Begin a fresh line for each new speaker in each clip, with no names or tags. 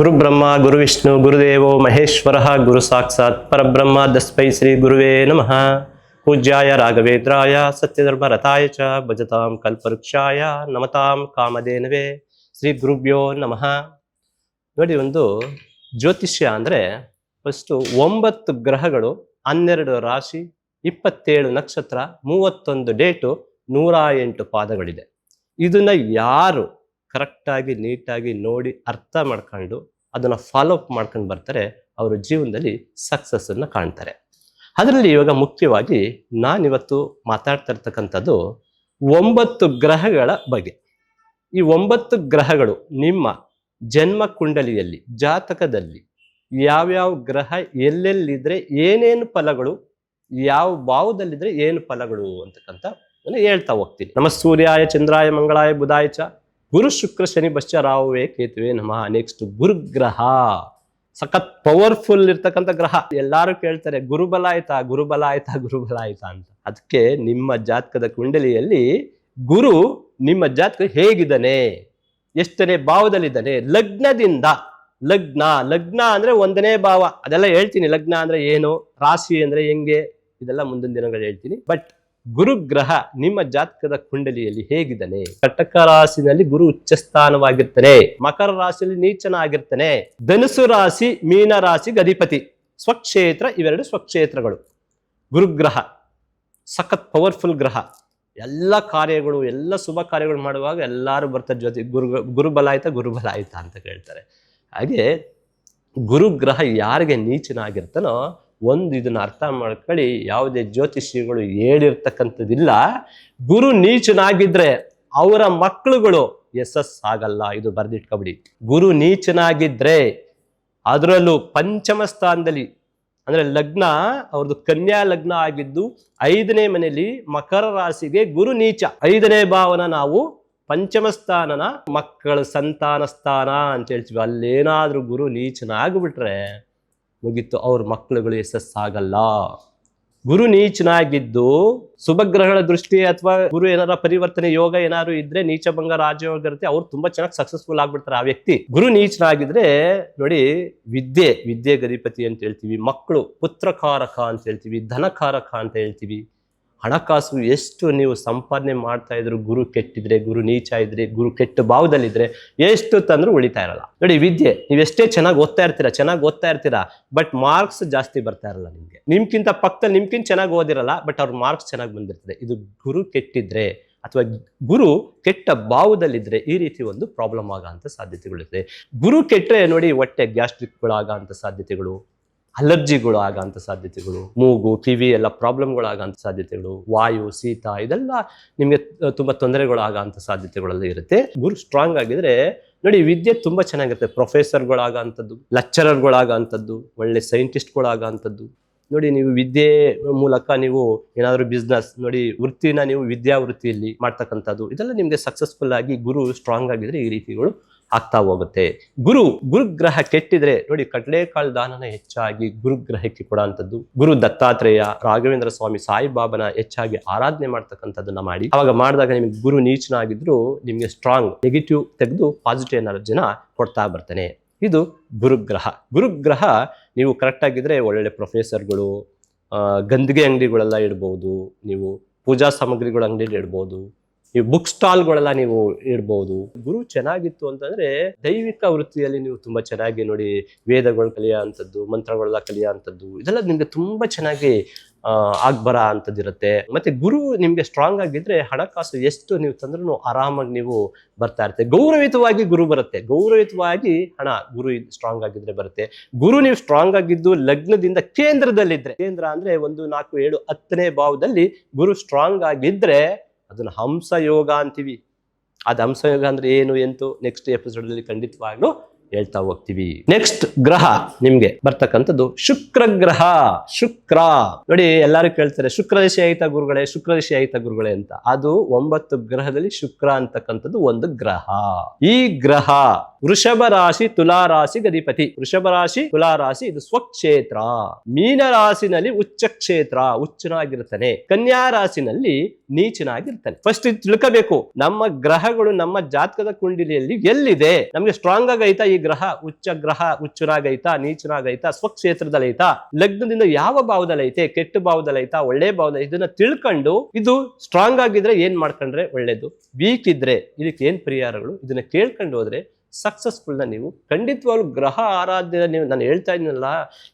ಗುರು ಬ್ರಹ್ಮ ಗುರು ವಿಷ್ಣು ಗುರುದೇವೋ ಮಹೇಶ್ವರ ಗುರು ಸಾಕ್ಷಾತ್ ಪರಬ್ರಹ್ಮ ತಸ್ಮೈ ಶ್ರೀ ಗುರುವೇ ನಮಃ. ಪೂಜ್ಯಾಯ ರಾಘವೇಂದ್ರಾಯ ಸತ್ಯಧರ್ಮ ರಥಾಯ ಚ ಭಜತಾಂ ಕಲ್ಪವೃಕ್ಷಾಯ ನಮತಾಂ ಕಾಮಧೇನವೇ. ಶ್ರೀ ಗುರುಭ್ಯೋ ನಮಃ. ನೋಡಿ, ಒಂದು ಜ್ಯೋತಿಷ್ಯ ಅಂದರೆ ಫಸ್ಟು 9 ಗ್ರಹಗಳು, 12 ರಾಶಿ, 27 ನಕ್ಷತ್ರ, 31 ಡೇಟು, 108 ಪಾದಗಳಿದೆ. ಇದನ್ನ ಯಾರು ಕರೆಕ್ಟಾಗಿ ನೀಟಾಗಿ ನೋಡಿ ಅರ್ಥ ಮಾಡ್ಕೊಂಡು ಅದನ್ನು ಫಾಲೋ ಅಪ್ ಮಾಡ್ಕೊಂಡು ಬರ್ತಾರೆ, ಅವರ ಜೀವನದಲ್ಲಿ ಸಕ್ಸಸ್ಸನ್ನು ಕಾಣ್ತಾರೆ. ಅದರಲ್ಲಿ ಇವಾಗ ಮುಖ್ಯವಾಗಿ ನಾನಿವತ್ತು ಮಾತಾಡ್ತಾ ಇರ್ತಕ್ಕಂಥದ್ದು 9 ಗ್ರಹಗಳ ಬಗ್ಗೆ. ಈ 9 ಗ್ರಹಗಳು ನಿಮ್ಮ ಜನ್ಮ ಕುಂಡಲಿಯಲ್ಲಿ, ಜಾತಕದಲ್ಲಿ ಯಾವ್ಯಾವ ಗ್ರಹ ಎಲ್ಲೆಲ್ಲಿದ್ರೆ ಏನೇನು ಫಲಗಳು, ಯಾವ ಭಾವದಲ್ಲಿದ್ರೆ ಏನು ಫಲಗಳು ಅಂತಕ್ಕಂಥ ಹೇಳ್ತಾ ಹೋಗ್ತೀನಿ. ನಮ್ಮ ಸೂರ್ಯಾಯ ಚಂದ್ರಾಯ ಮಂಗಳಾಯ ಬುಧಾಯ ಚ ಗುರು ಶುಕ್ರ ಶನಿ ಬಶ್ಚ ರಾಹುವೇ ಕೇತುವೆ ನಮಃ. ನೆಕ್ಸ್ಟ್ ಗುರುಗ್ರಹ, ಸಖತ್ ಪವರ್ಫುಲ್ ಇರ್ತಕ್ಕಂಥ ಗ್ರಹ. ಎಲ್ಲಾರು ಕೇಳ್ತಾರೆ ಗುರುಬಲ ಆಯ್ತಾ ಗುರುಬಲ ಆಯ್ತಾ ಗುರುಬಲ ಆಯ್ತಾ ಅಂತ. ಅದಕ್ಕೆ ನಿಮ್ಮ ಜಾತಕದ ಕುಂಡಲಿಯಲ್ಲಿ ಗುರು ನಿಮ್ಮ ಜಾತಕ ಹೇಗಿದ್ದಾನೆ, ಎಷ್ಟನೇ ಭಾವದಲ್ಲಿದ್ದಾನೆ, ಲಗ್ನದಿಂದ ಲಗ್ನ ಅಂದ್ರೆ 1ನೇ ಭಾವ, ಅದೆಲ್ಲ ಹೇಳ್ತೀನಿ. ಲಗ್ನ ಅಂದ್ರೆ ಏನು, ರಾಶಿ ಅಂದ್ರೆ ಹೆಂಗೆ, ಇದೆಲ್ಲ ಮುಂದಿನ ದಿನಗಳು ಹೇಳ್ತೀನಿ. ಬಟ್ ಗುರುಗ್ರಹ ನಿಮ್ಮ ಜಾತಕದ ಕುಂಡಲಿಯಲ್ಲಿ ಹೇಗಿದ್ದಾನೆ. ಕಟಕ ರಾಶಿನಲ್ಲಿ ಗುರು ಉಚ್ಚ ಸ್ಥಾನವಾಗಿರ್ತಾನೆ, ಮಕರ ರಾಶಿಯಲ್ಲಿ ನೀಚನಾಗಿರ್ತಾನೆ, ಧನುಸು ರಾಶಿ ಮೀನ ರಾಶಿಗೆ ಅಧಿಪತಿ, ಸ್ವಕ್ಷೇತ್ರ, ಇವೆರಡು ಸ್ವಕ್ಷೇತ್ರಗಳು. ಗುರುಗ್ರಹ ಸಖತ್ ಪವರ್ಫುಲ್ ಗ್ರಹ. ಎಲ್ಲ ಕಾರ್ಯಗಳು, ಎಲ್ಲ ಶುಭ ಕಾರ್ಯಗಳು ಮಾಡುವಾಗ ಎಲ್ಲರೂ ಬರ್ತಾರೆ ಜೊತೆ. ಗುರುಬಲ ಆಯ್ತಾ ಅಂತ ಕೇಳ್ತಾರೆ. ಹಾಗೆ ಗುರುಗ್ರಹ ಯಾರಿಗೆ ನೀಚನಾಗಿರ್ತಾನೋ ಇದನ್ನ ಅರ್ಥ ಮಾಡ್ಕೊಳ್ಳಿ. ಯಾವುದೇ ಜ್ಯೋತಿಷಿಗಳು ಹೇಳಿರ್ತಕ್ಕಂಥದ್ದಿಲ್ಲ. ಗುರು ನೀಚನಾಗಿದ್ರೆ ಅವರ ಮಕ್ಕಳುಗಳು ಯಶಸ್ಸಾಗಲ್ಲ, ಇದು ಬರ್ದಿಟ್ಕೊಬಿಡಿ. ಗುರು ನೀಚನಾಗಿದ್ರೆ, ಅದರಲ್ಲೂ ಪಂಚಮ ಸ್ಥಾನದಲ್ಲಿ ಅಂದ್ರೆ ಲಗ್ನ ಅವ್ರದ್ದು ಕನ್ಯಾ ಲಗ್ನ ಆಗಿದ್ದು 5ನೇ ಮನೆಯಲ್ಲಿ ಮಕರ ರಾಶಿಗೆ ಗುರು ನೀಚ. 5ನೇ ಭಾವನ ನಾವು ಪಂಚಮ ಸ್ಥಾನನ ಮಕ್ಕಳ ಸಂತಾನ ಸ್ಥಾನ ಅಂತ ಹೇಳ್ತೀವಿ. ಅಲ್ಲೇನಾದ್ರೂ ಗುರು ನೀಚನಾಗ್ಬಿಟ್ರೆ ಮುಗಿತು, ಅವ್ರ ಮಕ್ಕಳುಗಳು ಯಶಸ್ಸಾಗಲ್ಲ. ಗುರು ನೀಚನಾಗಿದ್ದು ಶುಭಗ್ರಹಗಳ ದೃಷ್ಟಿ ಅಥವಾ ಗುರು ಏನಾರ ಪರಿವರ್ತನೆ ಯೋಗ ಏನಾದ್ರು ಇದ್ರೆ, ನೀಚಭಂಗ ರಾಜಯೋಗ ಇರುತ್ತೆ, ಅವ್ರು ತುಂಬಾ ಚೆನ್ನಾಗಿ ಸಕ್ಸಸ್ಫುಲ್ ಆಗ್ಬಿಡ್ತಾರೆ ಆ ವ್ಯಕ್ತಿ. ಗುರು ನೀಚನಾಗಿದ್ರೆ ನೋಡಿ, ವಿದ್ಯೆ ಗಧಿಪತಿ ಅಂತ ಹೇಳ್ತೀವಿ, ಮಕ್ಕಳು ಪುತ್ರಕಾರಕ ಅಂತ ಹೇಳ್ತೀವಿ, ಧನಕಾರಕ ಅಂತ ಹೇಳ್ತೀವಿ. ಹಣಕಾಸು ಎಷ್ಟು ನೀವು ಸಂಪಾದನೆ ಮಾಡ್ತಾ ಇದ್ರು, ಗುರು ಕೆಟ್ಟಿದ್ರೆ, ಗುರು ನೀಚ ಇದ್ರೆ, ಗುರು ಕೆಟ್ಟ ಭಾವದಲ್ಲಿದ್ರೆ ಎಷ್ಟು ತಂದ್ರೂ ಉಳಿತಾ ಇರಲ್ಲ. ನೋಡಿ, ವಿದ್ಯೆ ನೀವೆಷ್ಟೇ ಚೆನ್ನಾಗಿ ಓದ್ತಾ ಇರ್ತೀರಾ, ಬಟ್ ಮಾರ್ಕ್ಸ್ ಜಾಸ್ತಿ ಬರ್ತಾ ಇರಲ್ಲ ನಿಮ್ಗೆ. ನಿಮ್ಗಿಂತ ಪಕ್ಕದಲ್ಲಿ ನಿಮ್ಗಿಂತ ಚೆನ್ನಾಗಿ ಓದಿರಲ್ಲ, ಬಟ್ ಅವ್ರ ಮಾರ್ಕ್ಸ್ ಚೆನ್ನಾಗಿ ಬಂದಿರ್ತದೆ. ಇದು ಗುರು ಕೆಟ್ಟಿದ್ರೆ ಅಥವಾ ಗುರು ಕೆಟ್ಟ ಭಾವದಲ್ಲಿದ್ರೆ ಈ ರೀತಿ ಒಂದು ಪ್ರಾಬ್ಲಮ್ ಆಗೋ ಸಾಧ್ಯತೆಗಳಿರುತ್ತೆ. ಗುರು ಕೆಟ್ಟರೆ ನೋಡಿ, ಹೊಟ್ಟೆ ಗ್ಯಾಸ್ಟ್ರಿಕ್ಗಳಾಗಂತ ಸಾಧ್ಯತೆಗಳು, ಅಲರ್ಜಿಗಳು ಆಗಂತ ಸಾಧ್ಯತೆಗಳು, ಮೂಗು ಕಿವಿ ಎಲ್ಲ ಪ್ರಾಬ್ಲಮ್ಗಳು ಆಗಂತ ಸಾಧ್ಯತೆಗಳು, ವಾಯು ಶೀತ ಇದೆಲ್ಲ ನಿಮ್ಗೆ ತುಂಬಾ ತೊಂದರೆಗಳು ಆಗಂತ ಸಾಧ್ಯತೆಗಳೆಲ್ಲ ಇರುತ್ತೆ. ಗುರು ಸ್ಟ್ರಾಂಗ್ ಆಗಿದ್ರೆ ನೋಡಿ, ವಿದ್ಯೆ ತುಂಬಾ ಚೆನ್ನಾಗಿರುತ್ತೆ. ಪ್ರೊಫೆಸರ್ಗಳಾಗಂಥದ್ದು, ಲೆಕ್ಚರರ್ಗಳಾಗಂಥದ್ದು, ಒಳ್ಳೆ ಸೈಂಟಿಸ್ಟ್ಗಳಾಗಂಥದ್ದು. ನೋಡಿ, ನೀವು ವಿದ್ಯೆ ಮೂಲಕ ನೀವು ಏನಾದ್ರು ಬಿಸ್ನೆಸ್ ನೋಡಿ, ವೃತ್ತಿನ ನೀವು ವಿದ್ಯಾ ವೃತ್ತಿಯಲ್ಲಿ ಮಾಡ್ತಕ್ಕಂಥದ್ದು, ಇದೆಲ್ಲ ನಿಮ್ಗೆ ಸಕ್ಸಸ್ಫುಲ್ ಆಗಿ ಗುರು ಸ್ಟ್ರಾಂಗ್ ಆಗಿದ್ರೆ ಈ ರೀತಿಗಳು ಆಗ್ತಾ ಹೋಗುತ್ತೆ. ಗುರುಗ್ರಹ ಕೆಟ್ಟಿದ್ರೆ ನೋಡಿ, ಕಡಲೆಕಾಳು ದಾನನ ಹೆಚ್ಚಾಗಿ ಗುರುಗ್ರಹಕ್ಕೆ ಕೊಡುವಂಥದ್ದು. ಗುರು ದತ್ತಾತ್ರೇಯ, ರಾಘವೇಂದ್ರ ಸ್ವಾಮಿ, ಸಾಯಿಬಾಬನ ಹೆಚ್ಚಾಗಿ ಆರಾಧನೆ ಮಾಡ್ತಕ್ಕಂಥದ್ದನ್ನ ಮಾಡಿ. ಅವಾಗ ಮಾಡಿದಾಗ ನಿಮ್ಗೆ ಗುರು ನೀಚನಾಗಿದ್ರು ನಿಮ್ಗೆ ಸ್ಟ್ರಾಂಗ್ ನೆಗೆಟಿವ್ ತೆಗೆದು ಪಾಸಿಟಿವ್ ಎನರ್ಜಿನ ಕೊಡ್ತಾ ಬರ್ತಾನೆ. ಇದು ಗುರುಗ್ರಹ ನೀವು ಕರೆಕ್ಟ್ ಆಗಿದ್ರೆ ಒಳ್ಳೊಳ್ಳೆ ಪ್ರೊಫೆಸರ್ಗಳು, ಗಂದಿಗೆ ಅಂಗಡಿಗಳೆಲ್ಲ ಇಡ್ಬೋದು, ನೀವು ಪೂಜಾ ಸಾಮಗ್ರಿಗಳ ಅಂಗಡಿ ಇಡ್ಬೋದು, ಈ ಬುಕ್ ಸ್ಟಾಲ್ಗಳೆಲ್ಲ ನೀವು ಇಡ್ಬೋದು. ಗುರು ಚೆನ್ನಾಗಿತ್ತು ಅಂತಂದ್ರೆ ದೈವಿಕ ವೃತ್ತಿಯಲ್ಲಿ ನೀವು ತುಂಬಾ ಚೆನ್ನಾಗಿ ನೋಡಿ, ವೇದಗಳು ಕಲಿಯೋ ಅಂಥದ್ದು, ಮಂತ್ರಗಳೆಲ್ಲ ಕಲಿಯೋ ಅಂಥದ್ದು, ಇದೆಲ್ಲ ನಿಮ್ಗೆ ತುಂಬಾ ಚೆನ್ನಾಗಿ ಆಗ್ಬರ ಅಂಥದ್ದು ಇರುತ್ತೆ. ಮತ್ತೆ ಗುರು ನಿಮ್ಗೆ ಸ್ಟ್ರಾಂಗ್ ಆಗಿದ್ರೆ ಹಣಕಾಸು ಎಷ್ಟು ನೀವು ತಂದ್ರೂ ಆರಾಮಾಗಿ ನೀವು ಬರ್ತಾ ಇರುತ್ತೆ. ಗೌರವಿತವಾಗಿ ಗುರು ಬರುತ್ತೆ, ಗೌರವಿತವಾಗಿ ಹಣ ಗುರು ಸ್ಟ್ರಾಂಗ್ ಆಗಿದ್ರೆ ಬರುತ್ತೆ. ಗುರು ನೀವು ಸ್ಟ್ರಾಂಗ್ ಆಗಿದ್ದು ಲಗ್ನದಿಂದ ಕೇಂದ್ರದಲ್ಲಿದ್ರೆ, ಕೇಂದ್ರ ಅಂದ್ರೆ 1, 4, 7, 10ನೇ ಭಾವದಲ್ಲಿ ಗುರು ಸ್ಟ್ರಾಂಗ್ ಆಗಿದ್ರೆ ಅದನ್ನ ಹಂಸಯೋಗ ಅಂತೀವಿ. ಅದು ಹಂಸಯೋಗ ಅಂದ್ರೆ ಏನು ಎಂತು ನೆಕ್ಸ್ಟ್ ಎಪಿಸೋಡ್ ಅಲ್ಲಿ ಖಂಡಿತವಾಗ್ಲೂ ಹೇಳ್ತಾ ಹೋಗ್ತೀವಿ. ನೆಕ್ಸ್ಟ್ ಗ್ರಹ ನಿಮ್ಗೆ ಬರ್ತಕ್ಕಂಥದ್ದು ಶುಕ್ರ ಗ್ರಹ. ಶುಕ್ರ ನೋಡಿ, ಎಲ್ಲರೂ ಕೇಳ್ತಾರೆ ಶುಕ್ರದಶೆ ಆಯ್ತಾ ಗುರುಗಳೇ ಅಂತ. ಅದು 9 ಗ್ರಹದಲ್ಲಿ ಶುಕ್ರ ಅಂತಕ್ಕಂಥದ್ದು ಒಂದು ಗ್ರಹ. ಈ ಗ್ರಹ ವೃಷಭ ರಾಶಿ ತುಲಾ ರಾಶಿಗೆ ಅಧಿಪತಿ. ವೃಷಭ ರಾಶಿ ತುಲಾ ರಾಶಿ ಇದು ಸ್ವಕ್ಷೇತ್ರ. ಮೀನ ರಾಶಿನಲ್ಲಿ ಉಚ್ಚ ಕ್ಷೇತ್ರ, ಉಚ್ಚನಾಗಿರ್ತಾನೆ. ಕನ್ಯಾ ರಾಶಿನಲ್ಲಿ ನೀಚನಾಗಿರ್ತಾನೆ. ಫಸ್ಟ್ ಇದು ತಿಳ್ಕೋಬೇಕು, ನಮ್ಮ ಗ್ರಹಗಳು ನಮ್ಮ ಜಾತಕದ ಕುಂಡಲಿಯಲ್ಲಿ ಎಲ್ಲಿದೆ, ನಮ್ಗೆ ಸ್ಟ್ರಾಂಗ್ ಆಗೈತಾ ಈ ಗ್ರಹ ಉಚ್ಚನಾಗೈತಾ ನೀಚನಾಗೈತಾ ಸ್ವಕ್ಷೇತ್ರದಲ್ಲೈತಾ ಲಗ್ನದಿಂದ ಯಾವ ಭಾವದಲ್ಲಿ ಐತೆ, ಕೆಟ್ಟ ಭಾವದಲ್ಲಿ ಐತಾ, ಒಳ್ಳೆ ಭಾವದಲ್ಲಿ, ಇದನ್ನ ತಿಳ್ಕೊಂಡು ಇದು ಸ್ಟ್ರಾಂಗ್ ಆಗಿದ್ರೆ ಏನ್ ಮಾಡ್ಕೊಂಡ್ರೆ ಒಳ್ಳೇದು, ವೀಕ್ ಇದ್ರೆ ಇದಕ್ಕೆ ಏನ್ ಪರಿಹಾರಗಳು, ಇದನ್ನ ಕೇಳ್ಕೊಂಡು ಹೋದ್ರೆ ಸಕ್ಸಸ್ಫುಲ್ ನೀವು ಖಂಡಿತವಾಗ್ಲೂ ಗ್ರಹ ಆರಾಧನೆ. ನೀವು ನಾನು ಹೇಳ್ತಾ ಇದ್ದೀನಲ್ಲ,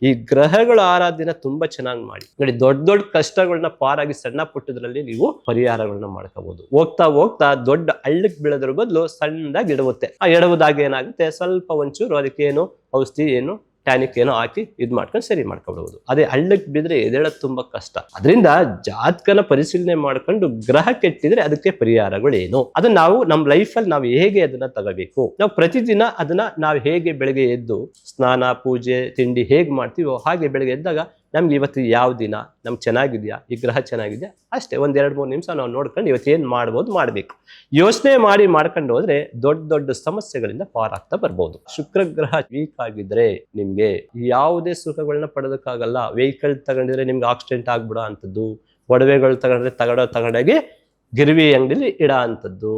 ಈ ಗ್ರಹಗಳ ಆರಾಧನೆ ತುಂಬಾ ಚೆನ್ನಾಗಿ ಮಾಡಿ ನೋಡಿ. ದೊಡ್ಡ ದೊಡ್ಡ ಕಷ್ಟಗಳನ್ನ ಪಾರಾಗಿ ಸಣ್ಣ ಪುಟ್ಟದ್ರಲ್ಲಿ ನೀವು ಪರಿಹಾರಗಳನ್ನ ಮಾಡ್ಕೋಬಹುದು. ಹೋಗ್ತಾ ಹೋಗ್ತಾ ದೊಡ್ಡ ಹಳ್ಳಕ್ಕೆ ಬೀಳೋದ್ರ ಬದಲು ಸಣ್ಣದಾಗಿ ಇಡುತ್ತೆ. ಆ ಎಡವುದಾಗ ಏನಾಗುತ್ತೆ, ಸ್ವಲ್ಪ ಒಂಚೂರು ಅದಕ್ಕೇನು ಔಷಧಿ ಏನು ಟ್ಯಾನಿಕ್ ಏನೋ ಹಾಕಿ ಇದ್ ಮಾಡ್ಕೊಂಡು ಸರಿ ಮಾಡ್ಕೊಬಹುದು. ಅದೇ ಹಳ್ಳಕ್ಕೆ ಬಿದ್ರೆ ಎದೇಳೋದು ತುಂಬಾ ಕಷ್ಟ. ಅದರಿಂದ ಜಾತಕನ ಪರಿಶೀಲನೆ ಮಾಡ್ಕೊಂಡು ಗ್ರಹ ಕೆಟ್ಟಿದ್ರೆ ಅದಕ್ಕೆ ಪರಿಹಾರಗಳೇನು, ಅದನ್ನ ನಾವು ನಮ್ಮ ಲೈಫಲ್ಲಿ ನಾವು ಹೇಗೆ ಅದನ್ನ ತಗೋಬೇಕು, ನಾವು ಪ್ರತಿದಿನ ಅದನ್ನ ನಾವು ಹೇಗೆ ಬೆಳಗ್ಗೆ ಎದ್ದು ಸ್ನಾನ ಪೂಜೆ ತಿಂಡಿ ಹೇಗೆ ಮಾಡ್ತೀವೋ ಹಾಗೆ ಬೆಳಗ್ಗೆ ಎದ್ದಾಗ ನಮ್ಗೆ ಇವತ್ತು ಯಾವ ದಿನ ನಮ್ಗೆ ಚೆನ್ನಾಗಿದ್ಯಾ, ಈ ಗ್ರಹ ಚೆನ್ನಾಗಿದ್ಯಾ, ಅಷ್ಟೇ ಒಂದ್ 2-3 ನಿಮಿಷ ನಾವು ನೋಡ್ಕೊಂಡು ಇವತ್ತು ಏನ್ ಮಾಡ್ಬೋದು ಮಾಡ್ಬೇಕು. ಯೋಚನೆ ಮಾಡ್ಕೊಂಡು ಹೋದ್ರೆ ದೊಡ್ಡ ದೊಡ್ಡ ಸಮಸ್ಯೆಗಳಿಂದ ಪಾರಾಗ್ತಾ ಬರ್ಬೋದು. ಶುಕ್ರ ಗ್ರಹ ವೀಕ್ ಆಗಿದ್ರೆ ನಿಮ್ಗೆ ಯಾವುದೇ ಸುಖಗಳನ್ನ ಪಡೆದಕ್ಕಾಗಲ್ಲ. ವೆಹಿಕಲ್ ತಗೊಂಡಿದ್ರೆ ನಿಮ್ಗೆ ಆಕ್ಸಿಡೆಂಟ್ ಆಗ್ಬಿಡೋ ಅಂತದ್ದು, ಒಡವೆಗಳು ತಗೊಂಡೋಗಿ ಗಿರ್ವಿ ಅಂಗಡಿಲಿ ಇಡ ಅಂತದ್ದು,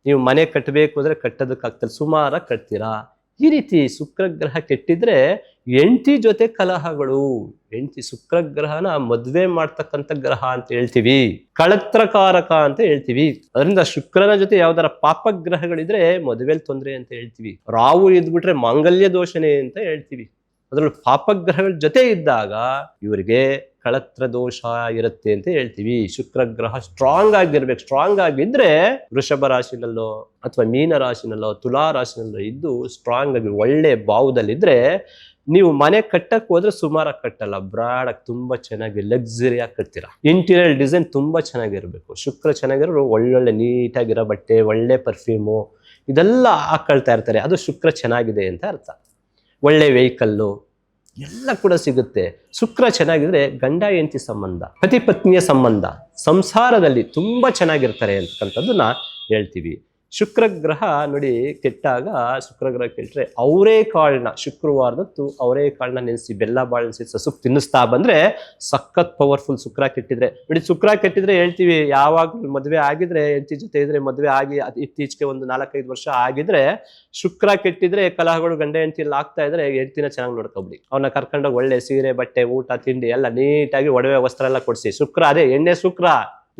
ನೀವು ಮನೆ ಕಟ್ಟಬೇಕು ಅಂದ್ರೆ ಕಟ್ಟೋದಕ್ಕಾಗ್ತದೆ, ಸುಮಾರಾಗಿ ಕಟ್ತೀರಾ. ಈ ರೀತಿ ಶುಕ್ರ ಗ್ರಹ ಕೆಟ್ಟಿದ್ರೆ ಹೆಂಡತಿ ಜೊತೆ ಕಲಹಗಳು. ಶುಕ್ರ ಗ್ರಹನ ಮದುವೆ ಮಾಡ್ತಕ್ಕಂಥ ಗ್ರಹ ಅಂತ ಹೇಳ್ತೀವಿ, ಕಳತ್ರಕಾರಕ ಅಂತ ಹೇಳ್ತೀವಿ. ಅದರಿಂದ ಶುಕ್ರನ ಜೊತೆ ಯಾವ್ದಾರ ಪಾಪ ಗ್ರಹಗಳಿದ್ರೆ ಮದುವೆಲಿ ತೊಂದರೆ ಅಂತ ಹೇಳ್ತೀವಿ. ರಾಹು ಇದ್ಬಿಟ್ರೆ ಮಾಂಗಲ್ಯ ದೋಷಣೆ ಅಂತ ಹೇಳ್ತೀವಿ. ಅದ್ರಲ್ಲಿ ಪಾಪಗ್ರಹಗಳ ಜೊತೆ ಇದ್ದಾಗ ಇವರಿಗೆ ಕಳತ್ರ ದೋಷ ಇರುತ್ತೆ ಅಂತ ಹೇಳ್ತೀವಿ. ಶುಕ್ರ ಗ್ರಹ ಸ್ಟ್ರಾಂಗ್ ಆಗಿರ್ಬೇಕು. ಸ್ಟ್ರಾಂಗ್ ಆಗಿದ್ರೆ ವೃಷಭ ರಾಶಿನಲ್ಲೋ ಅಥವಾ ಮೀನ ರಾಶಿನಲ್ಲೋ ತುಲಾ ರಾಶಿನಲ್ಲೋ ಇದ್ದು ಸ್ಟ್ರಾಂಗ್ ಆಗಿ ಒಳ್ಳೆ ಭಾವದಲ್ಲಿದ್ರೆ ನೀವು ಮನೆ ಕಟ್ಟಕ್ ಹೋದ್ರೆ ಸುಮಾರಾಗಿ ಕಟ್ಟಲ್ಲ, ಬ್ರಾಡ್ ತುಂಬಾ ಚೆನ್ನಾಗಿ ಲಕ್ಸುರಿಯಾಗಿ ಕಟ್ತೀರಾ. ಇಂಟೀರಿಯರ್ ಡಿಸೈನ್ ತುಂಬಾ ಚೆನ್ನಾಗಿರ್ಬೇಕು. ಶುಕ್ರ ಚೆನ್ನಾಗಿರೋ ಒಳ್ಳೊಳ್ಳೆ ನೀಟಾಗಿರೋ ಬಟ್ಟೆ, ಒಳ್ಳೆ ಪರ್ಫ್ಯೂಮು ಇದೆಲ್ಲ ಹಾಕೊಳ್ತಾ ಇರ್ತಾರೆ, ಅದು ಶುಕ್ರ ಚೆನ್ನಾಗಿದೆ ಅಂತ ಅರ್ಥ. ಒಳ್ಳೆ ವೆಹಿಕಲ್ಲು ಎಲ್ಲ ಕೂಡ ಸಿಗುತ್ತೆ. ಶುಕ್ರ ಚೆನ್ನಾಗಿದ್ರೆ ಗಂಡ ಹೆಂಡತಿ ಸಂಬಂಧ, ಪತಿ ಪತ್ನಿಯ ಸಂಬಂಧ, ಸಂಸಾರದಲ್ಲಿ ತುಂಬಾ ಚೆನ್ನಾಗಿರ್ತಾರೆ ಅಂತಕ್ಕಂಥದ್ದನ್ನ ಹೇಳ್ತೀವಿ. ಶುಕ್ರ ಗ್ರಹ ನೋಡಿ ಕೆಟ್ಟಾಗ, ಶುಕ್ರ ಗ್ರಹ ಕೆಟ್ಟರೆ ಅವರೇಕಾಳನ್ನ ಶುಕ್ರವಾರದತ್ತು ಅವರೇಕಾಳನ್ನ ನೆನೆಸಿ ಬೆಲ್ಲ ಬಾಳೆ ನೆನೆಸಿ ಸಸುಕ್ ತಿನ್ನಿಸ್ತಾ ಬಂದ್ರೆ ಸಖತ್ ಪವರ್ಫುಲ್. ಶುಕ್ರ ಕೆಟ್ಟಿದ್ರೆ ನೋಡಿ, ಶುಕ್ರ ಕೆಟ್ಟಿದ್ರೆ ಹೇಳ್ತೀವಿ ಯಾವಾಗ ಮದುವೆ ಆಗಿದ್ರೆ ಹೆಂಡತಿ ಜೊತೆ ಇದ್ರೆ, ಮದುವೆ ಆಗಿ ಇತ್ತೀಚೆಗೆ ಒಂದು 4-5 ವರ್ಷ ಆಗಿದ್ರೆ, ಶುಕ್ರ ಕೆಟ್ಟಿದ್ರೆ ಕಲಹಗಳು ಗಂಡ ಹೆಂಡತಿ ಎಲ್ಲ ಆಗ್ತಾ ಇದ್ರೆ ಹೆಂಡತಿನ ಚೆನ್ನಾಗಿ ನೋಡ್ಕೊಬಿಡಿ. ಅವ್ನ ಕರ್ಕೊಂಡೋಗಿ ಒಳ್ಳೆ ಸೀರೆ ಬಟ್ಟೆ ಊಟ ತಿಂಡಿ ಎಲ್ಲ ನೀಟಾಗಿ ಒಡವೆ ವಸ್ತ್ರ ಎಲ್ಲ ಕೊಡ್ಸಿ. ಶುಕ್ರ ಅದೇ ಎಣ್ಣೆ ಶುಕ್ರ.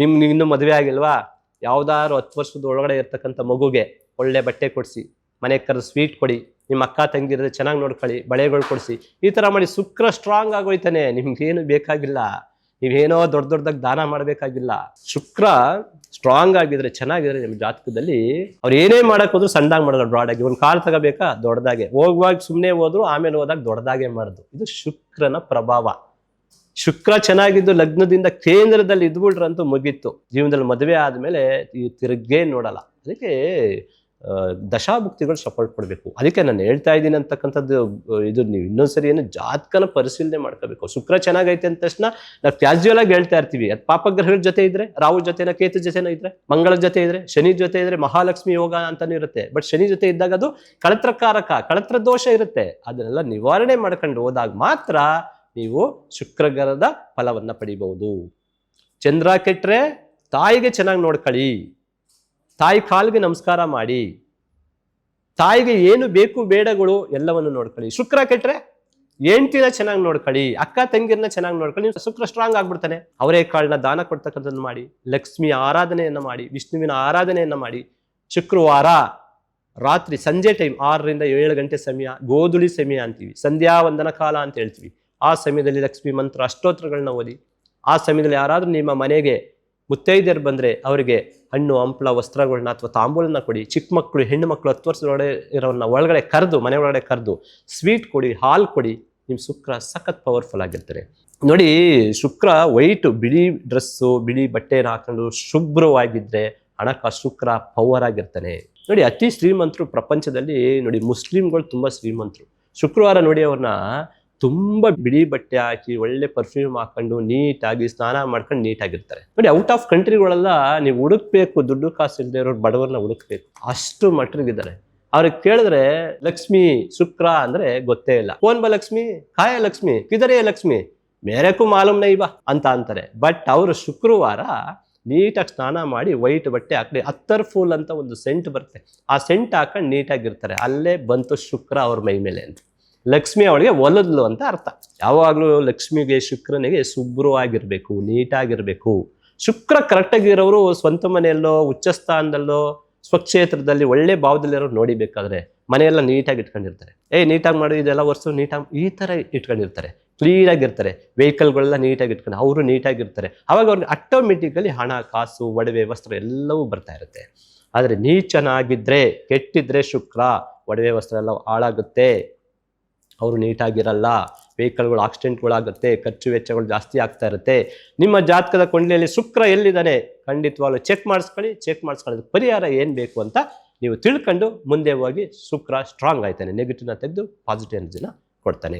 ನಿಮ್ಗೆ ಇನ್ನೂ ಮದುವೆ ಆಗಿಲ್ವಾ, ಯಾವ್ದಾದ್ರು 10 ವರ್ಷದ ಒಳಗಡೆ ಇರ್ತಕ್ಕಂಥ ಮಗುಗೆ ಒಳ್ಳೆ ಬಟ್ಟೆ ಕೊಡಿಸಿ, ಮನೆಗೆ ಕರೆದು ಸ್ವೀಟ್ ಕೊಡಿ, ನಿಮ್ಮ ಅಕ್ಕ ತಂಗಿದ್ರೆ ಚೆನ್ನಾಗಿ ನೋಡ್ಕೊಳ್ಳಿ, ಬಳೆಗಳು ಕೊಡಿಸಿ, ಈ ತರ ಮಾಡಿ. ಶುಕ್ರ ಸ್ಟ್ರಾಂಗ್ ಆಗೋಯ್ತಾನೆ, ನಿಮ್ಗೇನು ಬೇಕಾಗಿಲ್ಲ, ನೀವೇನೋ ದೊಡ್ಡದಾಗಿ ದಾನ ಮಾಡ್ಬೇಕಾಗಿಲ್ಲ. ಶುಕ್ರ ಸ್ಟ್ರಾಂಗ್ ಆಗಿದ್ರೆ ಚೆನ್ನಾಗಿದ್ರೆ ನಿಮ್ ಜಾತಕದಲ್ಲಿ ಅವ್ರು ಏನೇ ಮಾಡಕ್ ಹೋದ್ರು ಸಣ್ಣದಾಗಿ ಮಾಡೋದು, ಬ್ರಾಡ್ ಆಗಿ. ಒಂದು ಕಾರ್ ತಗೋಬೇಕಾ ದೊಡ್ಡದಾಗೆ, ಹೋಗುವಾಗ ಸುಮ್ಮನೆ ಹೋದ್ರು ಆಮೇಲೆ ಹೋದಾಗ ದೊಡ್ಡದಾಗೆ ಮಾಡೋದು. ಇದು ಶುಕ್ರನ ಪ್ರಭಾವ. ಶುಕ್ರ ಚೆನ್ನಾಗಿದ್ದು ಲಗ್ನದಿಂದ ಕೇಂದ್ರದಲ್ಲಿ ಇದ್ಬಿಟ್ರಂತೂ ಮುಗೀತು. ಜೀವನದಲ್ಲಿ ಮದುವೆ ಆದ್ಮೇಲೆ ಈ ತಿರುಗೇ ನೋಡಲ್ಲ. ಅದಕ್ಕೆ ದಶಾಭುಕ್ತಿಗಳು ಸಪೋರ್ಟ್ ಕೊಡ್ಬೇಕು. ಅದಕ್ಕೆ ನಾನು ಹೇಳ್ತಾ ಇದ್ದೀನಿ ಅಂತಕ್ಕಂಥದ್ದು ಇದು. ನೀವು ಇನ್ನೊಂದ್ಸರಿ ಏನು ಜಾತಕನ ಪರಿಶೀಲನೆ ಮಾಡ್ಕೋಬೇಕು. ಶುಕ್ರ ಚೆನ್ನಾಗೈತೆ ಅಂದ ತಕ್ಷಣ ನಾವು ಕ್ಯಾಶುಯಲ್ ಆಗಿ ಹೇಳ್ತಾ ಇರ್ತೀವಿ. ಅದು ಪಾಪಗ್ರಹಗಳ ಜೊತೆ ಇದ್ರೆ, ರಾಹು ಜೊತೆನ ಕೇತು ಜೊತೆನ ಇದ್ರೆ, ಮಂಗಳ ಜೊತೆ ಇದ್ರೆ, ಶನಿ ಜೊತೆ ಇದ್ರೆ ಮಹಾಲಕ್ಷ್ಮಿ ಯೋಗ ಅಂತಾನು ಇರುತ್ತೆ. ಬಟ್ ಶನಿ ಜೊತೆ ಇದ್ದಾಗ ಅದು ಕಳತ್ರಕಾರಕ, ಕಳತ್ರ ದೋಷ ಇರುತ್ತೆ. ಅದನ್ನೆಲ್ಲ ನಿವಾರಣೆ ಮಾಡ್ಕೊಂಡು ಹೋದಾಗ ಮಾತ್ರ ನೀವು ಶುಕ್ರಗ್ರಹದ ಫಲವನ್ನ ಪಡಿಬಹುದು. ಚಂದ್ರ ಕೆಟ್ರೆ ತಾಯಿಗೆ ಚೆನ್ನಾಗಿ ನೋಡ್ಕೊಳ್ಳಿ, ತಾಯಿ ಕಾಲಿಗೆ ನಮಸ್ಕಾರ ಮಾಡಿ, ತಾಯಿಗೆ ಏನು ಬೇಕು ಬೇಡಗಳು ಎಲ್ಲವನ್ನು ನೋಡ್ಕೊಳ್ಳಿ. ಶುಕ್ರ ಕೆಟ್ರೆ ಹೆಂಡತಿನ ಚೆನ್ನಾಗಿ ನೋಡ್ಕೊಳ್ಳಿ, ಅಕ್ಕ ತಂಗಿರನ್ನ ಚೆನ್ನಾಗಿ ನೋಡ್ಕೊಳ್ಳಿ. ಶುಕ್ರ ಸ್ಟ್ರಾಂಗ್ ಆಗ್ಬಿಡ್ತಾನೆ. ಅವರೇ ಕಾಳನ್ನ ದಾನ ಕೊಡ್ತಕ್ಕಂಥದ್ದು ಮಾಡಿ, ಲಕ್ಷ್ಮಿಯ ಆರಾಧನೆಯನ್ನ ಮಾಡಿ, ವಿಷ್ಣುವಿನ ಆರಾಧನೆಯನ್ನ ಮಾಡಿ. ಶುಕ್ರವಾರ ರಾತ್ರಿ ಸಂಜೆ ಟೈಮ್ 6 ರಿಂದ 7 ಗಂಟೆ ಸಮಯ ಗೋಧುಳಿ ಸಮಯ ಅಂತೀವಿ, ಸಂಧ್ಯಾ ವಂದನ ಕಾಲ ಅಂತ ಹೇಳ್ತೀವಿ. ಆ ಸಮಯದಲ್ಲಿ ಲಕ್ಷ್ಮಿ ಮಂತ್ರ ಅಷ್ಟೋತ್ರಗಳನ್ನ ಓದಿ. ಆ ಸಮಯದಲ್ಲಿ ಯಾರಾದ್ರೂ ನಿಮ್ಮ ಮನೆಗೆ ಮುತ್ತೈದೆಯರು ಬಂದ್ರೆ ಅವರಿಗೆ ಹಣ್ಣು ಹಂಪಲ ವಸ್ತ್ರಗಳನ್ನ ಅಥವಾ ತಾಂಬೂಲನ್ನ ಕೊಡಿ. ಚಿಕ್ಕ ಮಕ್ಕಳು ಹೆಣ್ಣು ಮಕ್ಕಳು 10 ವರ್ಷದೊಳಗಡೆ ಇರೋನ್ನ ಒಳಗಡೆ ಕರೆದು, ಮನೆ ಒಳಗಡೆ ಕರೆದು ಸ್ವೀಟ್ ಕೊಡಿ, ಹಾಲು ಕೊಡಿ. ನಿಮ್ಮ ಶುಕ್ರ ಸಖತ್ ಪವರ್ಫುಲ್ ಆಗಿರ್ತಾರೆ. ನೋಡಿ, ಶುಕ್ರ ವೈಟ್ ಬಿಳಿ ಡ್ರೆಸ್ಸು ಬಿಳಿ ಬಟ್ಟೆನ ಹಾಕೊಂಡು ಶುಭ್ರವಾಗಿದ್ರೆ ಹಣಕಾಸು ಶುಕ್ರ ಪವರ್ ಆಗಿರ್ತಾನೆ. ನೋಡಿ, ಅತಿ ಶ್ರೀಮಂತರು ಪ್ರಪಂಚದಲ್ಲಿ ನೋಡಿ ಮುಸ್ಲಿಂಗಳು ತುಂಬಾ ಶ್ರೀಮಂತರು. ಶುಕ್ರವಾರ ನೋಡಿ ಅವ್ರನ್ನ ತುಂಬಾ ಬಿಳಿ ಬಟ್ಟೆ ಹಾಕಿ ಒಳ್ಳೆ ಪರ್ಫ್ಯೂಮ್ ಹಾಕೊಂಡು ನೀಟಾಗಿ ಸ್ನಾನ ಮಾಡ್ಕೊಂಡು ನೀಟಾಗಿರ್ತಾರೆ. ನೋಡಿ, ಔಟ್ ಆಫ್ ಕಂಟ್ರಿಗಳೆಲ್ಲ ನೀವು ಹುಡುಕ್ಬೇಕು, ದುಡ್ಡು ಕಾಸು ಇಲ್ಲದೆ ಇರೋರು ಬಡವರನ್ನ ಹುಡುಕ್ಬೇಕು, ಅಷ್ಟು ಮಟ್ರಿಗಿದ್ದಾರೆ. ಅವ್ರಿಗೆ ಕೇಳಿದ್ರೆ ಲಕ್ಷ್ಮಿ ಶುಕ್ರ ಅಂದ್ರೆ ಗೊತ್ತೇ ಇಲ್ಲ. ಕೋನ್ ಬಾ ಲಕ್ಷ್ಮಿ, ಕಾಯ ಲಕ್ಷ್ಮಿ, ಕಿದರೇ ಲಕ್ಷ್ಮಿ, ಮೇರೆಕು ಮಾಲೂಮ್ ನೈ ಬಾ ಅಂತ ಅಂತಾರೆ. ಬಟ್ ಅವರು ಶುಕ್ರವಾರ ನೀಟಾಗಿ ಸ್ನಾನ ಮಾಡಿ ವೈಟ್ ಬಟ್ಟೆ ಹಾಕಿ ಅತ್ತರ್ ಫೂಲ್ ಅಂತ ಒಂದು ಸೆಂಟ್ ಬರುತ್ತೆ, ಆ ಸೆಂಟ್ ಹಾಕೊಂಡು ನೀಟಾಗಿರ್ತಾರೆ. ಅಲ್ಲೇ ಬಂತು ಶುಕ್ರ ಅವ್ರ ಮೈ ಮೇಲೆ ಅಂತ. ಲಕ್ಷ್ಮಿ ಅವಳಿಗೆ ಒಲದ್ಲು ಅಂತ ಅರ್ಥ. ಯಾವಾಗಲೂ ಲಕ್ಷ್ಮಿಗೆ ಶುಕ್ರನಿಗೆ ಶುಭ್ರವಾಗಿರ್ಬೇಕು, ನೀಟಾಗಿರ್ಬೇಕು. ಶುಕ್ರ ಕರೆಕ್ಟಾಗಿರೋರು ಸ್ವಂತ ಮನೆಯಲ್ಲೋ ಉಚ್ಚಸ್ಥಾನದಲ್ಲೋ ಸ್ವಕ್ಷೇತ್ರದಲ್ಲಿ ಒಳ್ಳೆ ಭಾವದಲ್ಲಿರೋರು ನೋಡಿಬೇಕಾದ್ರೆ ಮನೆಯೆಲ್ಲ ನೀಟಾಗಿ ಇಟ್ಕೊಂಡಿರ್ತಾರೆ. ನೀಟಾಗಿ ಮಾಡಿ ಇದೆಲ್ಲ ವರ್ಷ ನೀಟಾಗಿ ಈ ಥರ ಇಟ್ಕೊಂಡಿರ್ತಾರೆ, ಕ್ಲೀನಾಗಿರ್ತಾರೆ. ವೆಹಿಕಲ್ಗಳೆಲ್ಲ ನೀಟಾಗಿ ಇಟ್ಕೊಂಡು ಅವರು ನೀಟಾಗಿರ್ತಾರೆ. ಅವಾಗ ಅವ್ರಿಗೆ ಆಟೋಮೆಟಿಕಲಿ ಹಣ, ಕಾಸು, ಒಡವೆ, ವಸ್ತ್ರ ಎಲ್ಲವೂ ಬರ್ತಾ ಇರುತ್ತೆ. ಆದರೆ ನೀಚನಾಗಿದ್ದರೆ, ಕೆಟ್ಟಿದ್ರೆ ಶುಕ್ರ, ಒಡವೆ ವಸ್ತ್ರ ಎಲ್ಲ ಹಾಳಾಗುತ್ತೆ, ಅವರು ನೀಟಾಗಿರಲ್ಲ, ವೆಹಿಕಲ್ಗಳು ಆಕ್ಸಿಡೆಂಟ್ಗಳಾಗುತ್ತೆ, ಖರ್ಚು ವೆಚ್ಚಗಳು ಜಾಸ್ತಿ ಆಗ್ತಾ ಇರುತ್ತೆ. ನಿಮ್ಮ ಜಾತಕದ ಕೊಂಡಲಿಯಲ್ಲಿ ಶುಕ್ರ ಎಲ್ಲಿದ್ದಾನೆ ಖಂಡಿತವಾಗ್ಲೂ ಚೆಕ್ ಮಾಡಿಸ್ಕೊಳ್ಳಿ ಪರಿಹಾರ ಏನು ಬೇಕು ಅಂತ ನೀವು ತಿಳ್ಕೊಂಡು ಮುಂದೆ ಹೋಗಿ ಶುಕ್ರ ಸ್ಟ್ರಾಂಗ್ ಆಯ್ತಾನೆ, ನೆಗೆಟಿವ್ನ ತೆಗೆದು ಪಾಸಿಟಿವ್ ಎನರ್ಜಿನ ಕೊಡ್ತಾನೆ.